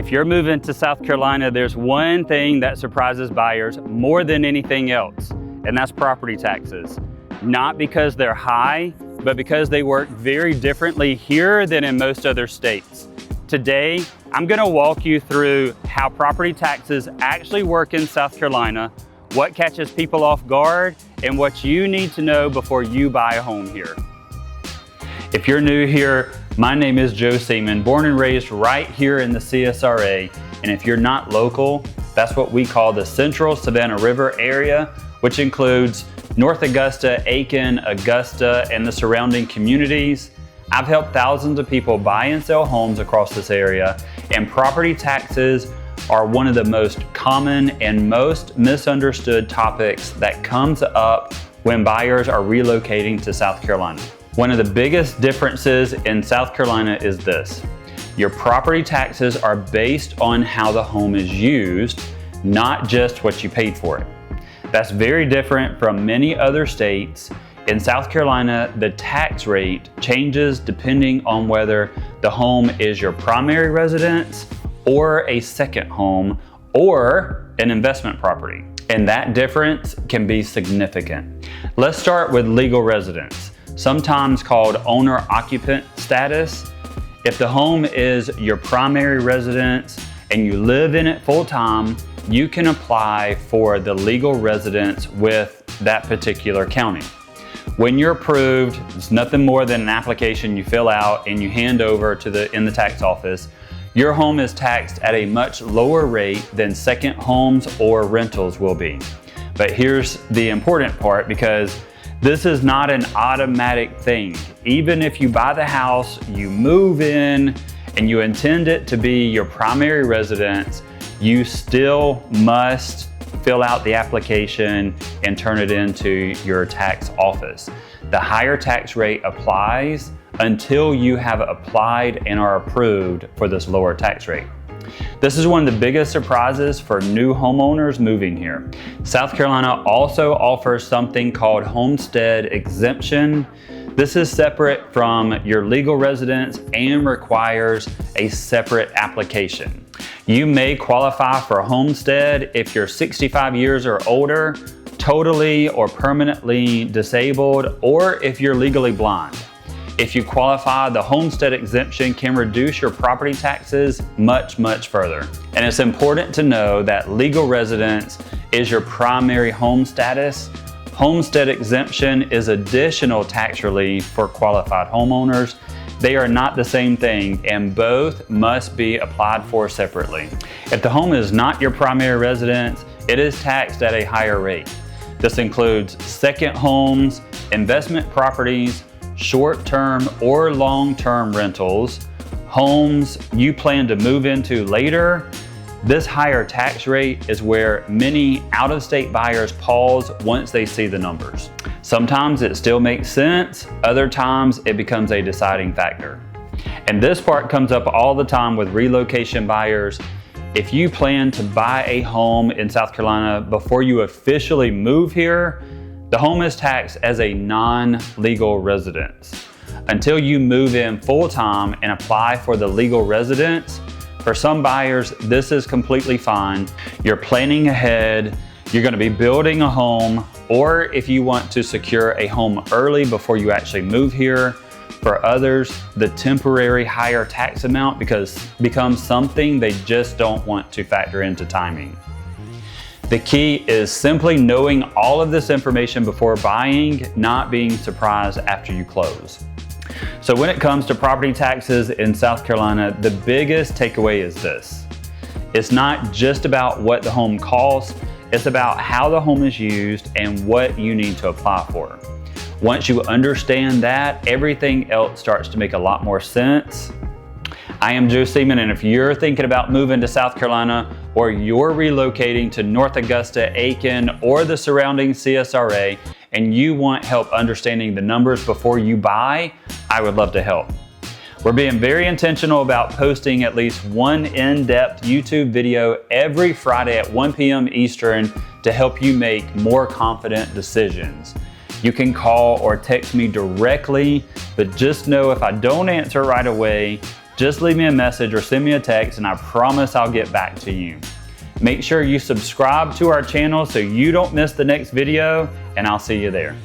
If you're moving to South Carolina, there's one thing that surprises buyers more than anything else, and that's property taxes. Not because they're high, but because they work very differently here than in most other states. Today, I'm gonna walk you through how property taxes actually work in South Carolina, what catches people off guard, and what you need to know before you buy a home here. If you're new here, my name is Seaman, born and raised right here in the CSRA. And if you're not local, that's what we call the Central Savannah River area, which includes North Augusta, Aiken, Augusta, and the surrounding communities. I've helped thousands of people buy and sell homes across this area, and property taxes are one of the most common and most misunderstood topics that comes up when buyers are relocating to South Carolina. One of the biggest differences in South Carolina is this: your property taxes are based on how the home is used, not just what you paid for it. That's very different from many other states. In South Carolina, the tax rate changes depending on whether the home is your primary residence or a second home or an investment property. And that difference can be significant. Let's start with legal residence, sometimes called owner-occupant status. If the home is your primary residence and you live in it full-time, you can apply for the legal residence with that particular county. When you're approved, it's nothing more than an application you fill out and you hand over to in the tax office. Your home is taxed at a much lower rate than second homes or rentals will be. But here's the important part, because this is not an automatic thing. Even if you buy the house, you move in, and you intend it to be your primary residence, you still must fill out the application and turn it into your tax office. The higher tax rate applies until you have applied and are approved for this lower tax rate. This is one of the biggest surprises for new homeowners moving here. South Carolina also offers something called homestead exemption. This is separate from your legal residence and requires a separate application. You may qualify for a homestead if you're 65 years or older, totally or permanently disabled, or if you're legally blind. If you qualify, the homestead exemption can reduce your property taxes much, much further. And it's important to know that legal residence is your primary home status. Homestead exemption is additional tax relief for qualified homeowners. They are not the same thing, and both must be applied for separately. If the home is not your primary residence, it is taxed at a higher rate. This includes second homes, investment properties, short-term or long-term rentals, homes you plan to move into later. This higher tax rate is where many out-of-state buyers pause once they see the numbers. Sometimes it still makes sense, other times it becomes a deciding factor. And this part comes up all the time with relocation buyers. If you plan to buy a home in South Carolina before you officially move here, the home is taxed as a non-legal residence. Until you move in full-time and apply for the legal residence, for some buyers, this is completely fine. You're planning ahead, you're gonna be building a home, or if you want to secure a home early before you actually move here. For others, the temporary higher tax amount becomes something they just don't want to factor into timing. The key is simply knowing all of this information before buying, not being surprised after you close. So when it comes to property taxes in South Carolina, the biggest takeaway is this: it's not just about what the home costs, it's about how the home is used and what you need to apply for. Once you understand that, everything else starts to make a lot more sense. I am Seaman, and if you're thinking about moving to South Carolina, or you're relocating to North Augusta, Aiken, or the surrounding CSRA, and you want help understanding the numbers before you buy, I would love to help. We're being very intentional about posting at least one in-depth YouTube video every Friday at 1 p.m. Eastern to help you make more confident decisions. You can call or text me directly, but just know if I don't answer right away, Just leave me a message or send me a text and I promise I'll get back to you. Make sure you subscribe to our channel so you don't miss the next video, and I'll see you there.